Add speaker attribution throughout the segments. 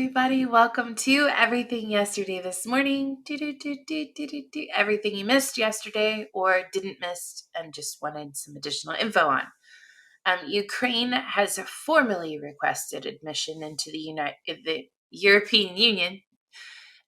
Speaker 1: everybody. Welcome to Everything Yesterday This Morning. Everything you missed yesterday or didn't miss and just wanted some additional info on. Ukraine has formally requested admission into the European Union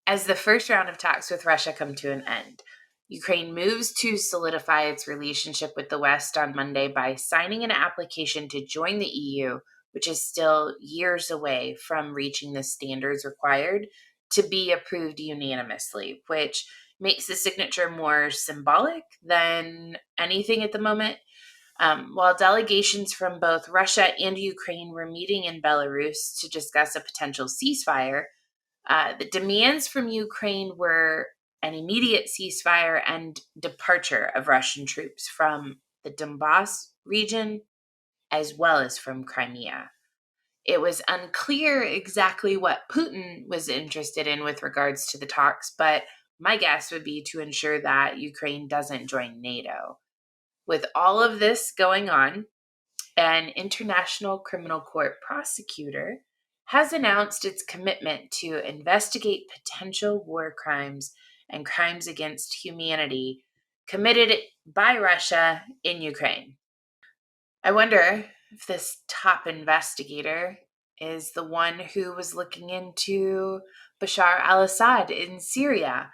Speaker 1: as the first round of talks with Russia come to an end. Ukraine moves to solidify its relationship with the West on Monday by signing an application to join the EU, which is still years away from reaching the standards required to be approved unanimously, which makes the signature more symbolic than anything at the moment. While delegations from both Russia and Ukraine were meeting in Belarus to discuss a potential ceasefire, the demands from Ukraine were an immediate ceasefire and departure of Russian troops from the Donbass region as well as from Crimea. It was unclear exactly what Putin was interested in with regards to the talks, but my guess would be to ensure that Ukraine doesn't join NATO. With all of this going on, an International Criminal Court prosecutor has announced its commitment to investigate potential war crimes and crimes against humanity committed by Russia in Ukraine. I wonder if this top investigator is the one who was looking into Bashar al-Assad in Syria.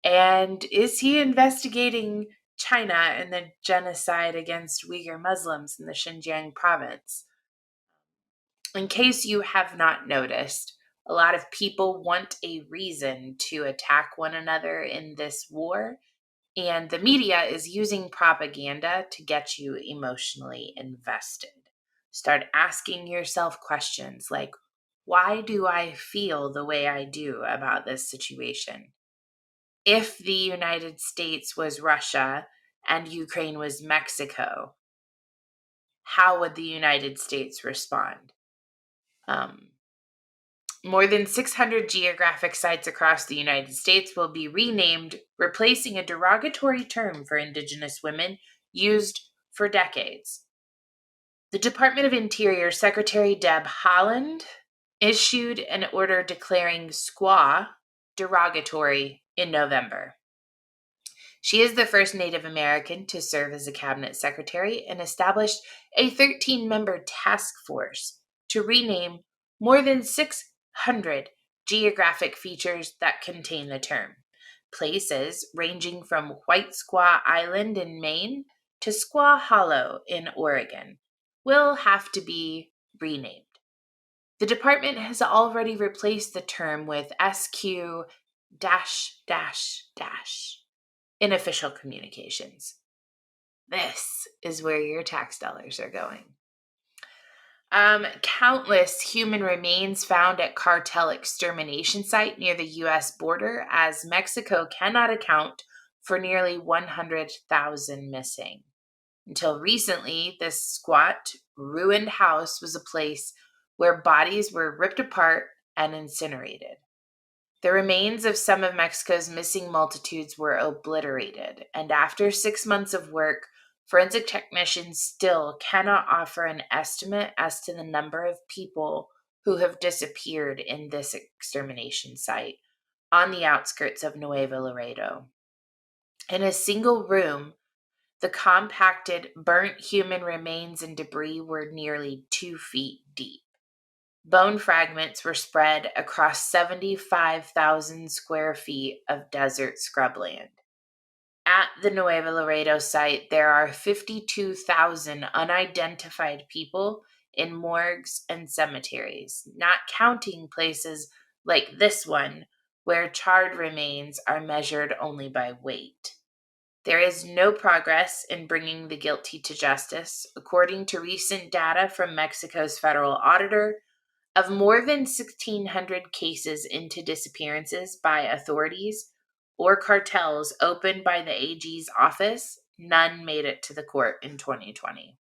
Speaker 1: And is he investigating China and the genocide against Uyghur Muslims in the Xinjiang province? In case you have not noticed, a lot of people want a reason to attack one another in this war, and the media is using propaganda to get you emotionally invested. Start asking yourself questions like, why do I feel the way I do about this situation? If the United States was Russia and Ukraine was Mexico, how would the United States respond? More than 600 geographic sites across the United States will be renamed, replacing a derogatory term for Indigenous women used for decades. The Department of Interior Secretary Deb Haaland issued an order declaring squaw derogatory in November. She is the first Native American to serve as a cabinet secretary and established a 13-member task force to rename more than 600 geographic features that contain the term. Places ranging from White Squaw Island in Maine to Squaw Hollow in Oregon will have to be renamed. The department has already replaced the term with SQ in official communications. This is where your tax dollars are going. Countless human remains found at cartel extermination site near the U.S. border, as Mexico cannot account for nearly 100,000 missing. Until recently, this squat, ruined house was a place where bodies were ripped apart and incinerated. The remains of some of Mexico's missing multitudes were obliterated, and after 6 months of work, forensic technicians still cannot offer an estimate as to the number of people who have disappeared in this extermination site on the outskirts of Nuevo Laredo. In a single room, the compacted, burnt human remains and debris were nearly 2 feet deep. Bone fragments were spread across 75,000 square feet of desert scrubland. At the Nuevo Laredo site, there are 52,000 unidentified people in morgues and cemeteries, not counting places like this one, where charred remains are measured only by weight. There is no progress in bringing the guilty to justice, according to recent data from Mexico's federal auditor. Of more than 1,600 cases into disappearances by authorities or cartels opened by the AG's office, none made it to the court in 2020.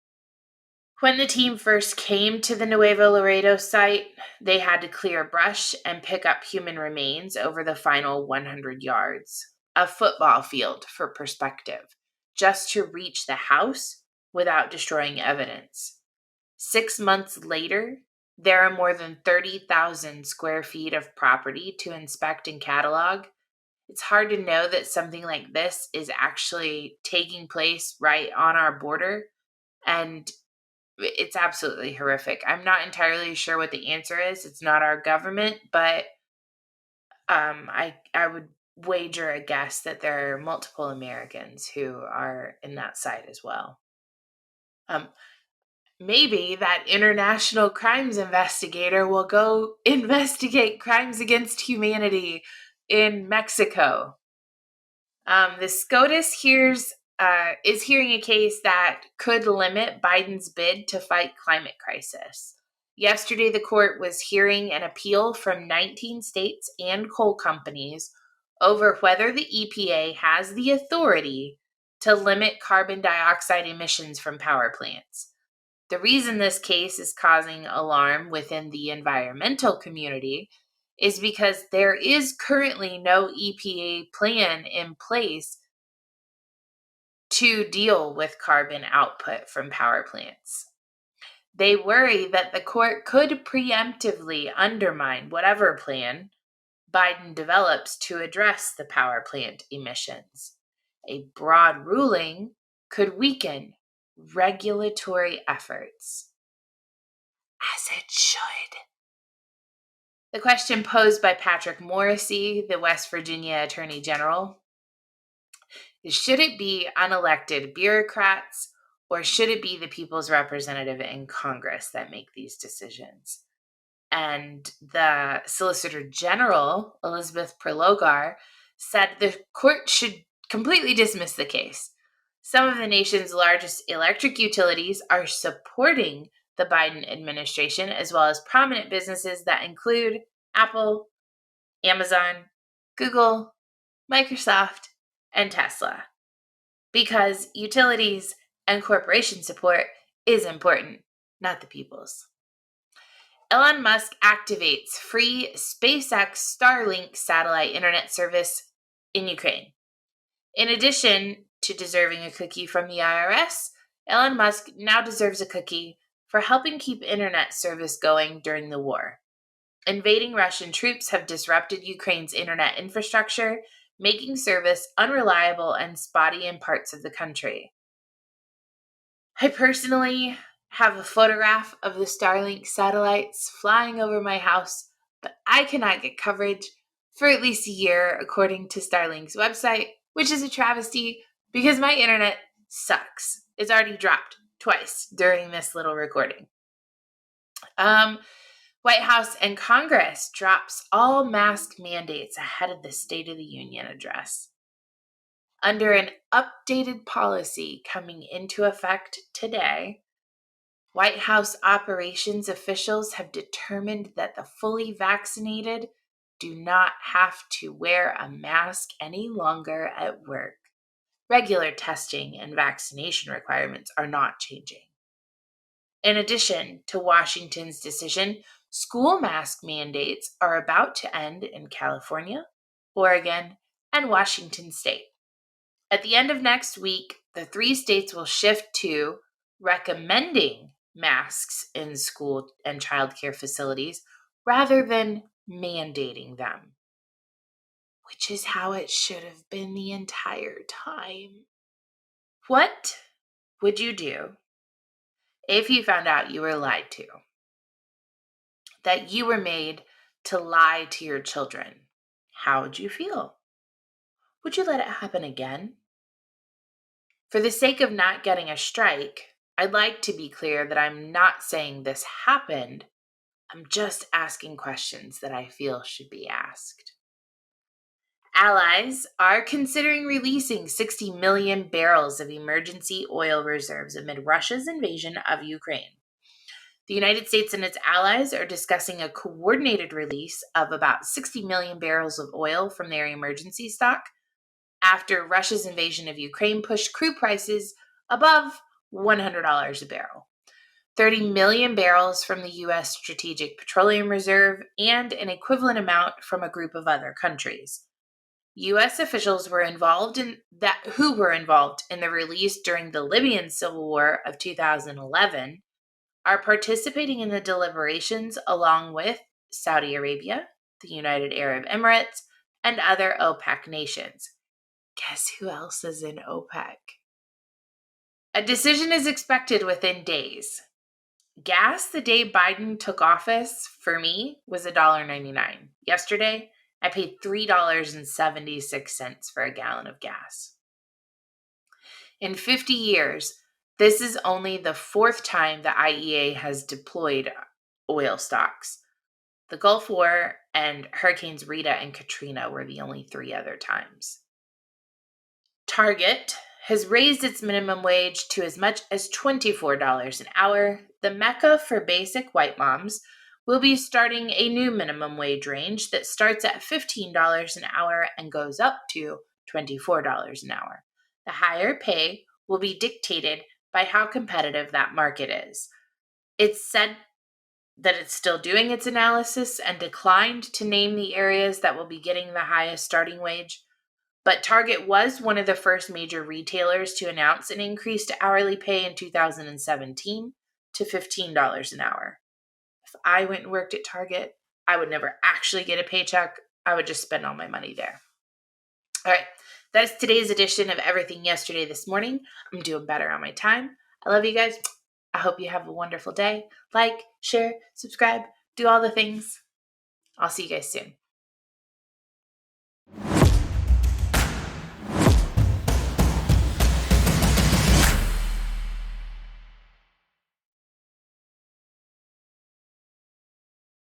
Speaker 1: When the team first came to the Nuevo Laredo site, they had to clear brush and pick up human remains over the final 100 yards, a football field for perspective, just to reach the house without destroying evidence. 6 months later, there are more than 30,000 square feet of property to inspect and catalog. It's hard to know that something like this is actually taking place right on our border, and it's absolutely horrific. I'm not entirely sure what the answer is. It's not our government, but I would wager a guess that there are multiple Americans who are in that side as well. Maybe that international crimes investigator will go investigate crimes against humanity in Mexico. The SCOTUS is hearing a case that could limit Biden's bid to fight climate crisis. Yesterday, the court was hearing an appeal from 19 states and coal companies over whether the EPA has the authority to limit carbon dioxide emissions from power plants. The reason this case is causing alarm within the environmental community is because there is currently no EPA plan in place to deal with carbon output from power plants. They worry that the court could preemptively undermine whatever plan Biden develops to address the power plant emissions. A broad ruling could weaken regulatory efforts. As it should. The question posed by Patrick Morrisey, the West Virginia Attorney General, is should it be unelected bureaucrats or should it be the people's representative in Congress that make these decisions? And the Solicitor General, Elizabeth Prelogar, said the court should completely dismiss the case. Some of the nation's largest electric utilities are supporting the Biden administration, as well as prominent businesses that include Apple, Amazon, Google, Microsoft, and Tesla. Because utilities and corporation support is important, not the people's. Elon Musk activates free SpaceX Starlink satellite internet service in Ukraine. In addition to deserving a cookie from the IRS, Elon Musk now deserves a cookie for helping keep internet service going during the war. Invading Russian troops have disrupted Ukraine's internet infrastructure, making service unreliable and spotty in parts of the country. I personally have a photograph of the Starlink satellites flying over my house, but I cannot get coverage for at least a year, according to Starlink's website, which is a travesty because my internet sucks. It's already dropped twice during this little recording. White House and Congress drops all mask mandates ahead of the State of the Union address. Under an updated policy coming into effect today, White House operations officials have determined that the fully vaccinated do not have to wear a mask any longer at work. Regular testing and vaccination requirements are not changing. In addition to Washington's decision, school mask mandates are about to end in California, Oregon, and Washington state. At the end of next week, the 3 states will shift to recommending masks in school and childcare facilities rather than mandating them, which is how it should have been the entire time. What would you do if you found out you were lied to? That you were made to lie to your children? How would you feel? Would you let it happen again? For the sake of not getting a strike, I'd like to be clear that I'm not saying this happened. I'm just asking questions that I feel should be asked. Allies are considering releasing 60 million barrels of emergency oil reserves amid Russia's invasion of Ukraine. The United States and its allies are discussing a coordinated release of about 60 million barrels of oil from their emergency stock after Russia's invasion of Ukraine pushed crude prices above $100 a barrel. 30 million barrels from the U.S. Strategic Petroleum Reserve and an equivalent amount from a group of other countries. U.S. officials who were involved in the release during the Libyan Civil War of 2011 are participating in the deliberations along with Saudi Arabia, the United Arab Emirates, and other OPEC nations. Guess who else is in OPEC? A decision is expected within days. Gas the day Biden took office for me was $1.99. Yesterday, I paid $3.76 for a gallon of gas. In 50 years, this is only the fourth time the IEA has deployed oil stocks. The Gulf War and Hurricanes Rita and Katrina were the only 3 other times. Target has raised its minimum wage to as much as $24 an hour. The Mecca for basic white moms will be starting a new minimum wage range that starts at $15 an hour and goes up to $24 an hour. The higher pay will be dictated by how competitive that market is. It's said that it's still doing its analysis and declined to name the areas that will be getting the highest starting wage. But Target was one of the first major retailers to announce an increase to hourly pay in 2017 to $15 an hour. If I went and worked at Target, I would never actually get a paycheck. I would just spend all my money there. All right, that's today's edition of Everything Yesterday This Morning. I'm doing better on my time. I love you guys. I hope you have a wonderful day. Like, share, subscribe, do all the things. I'll see you guys soon.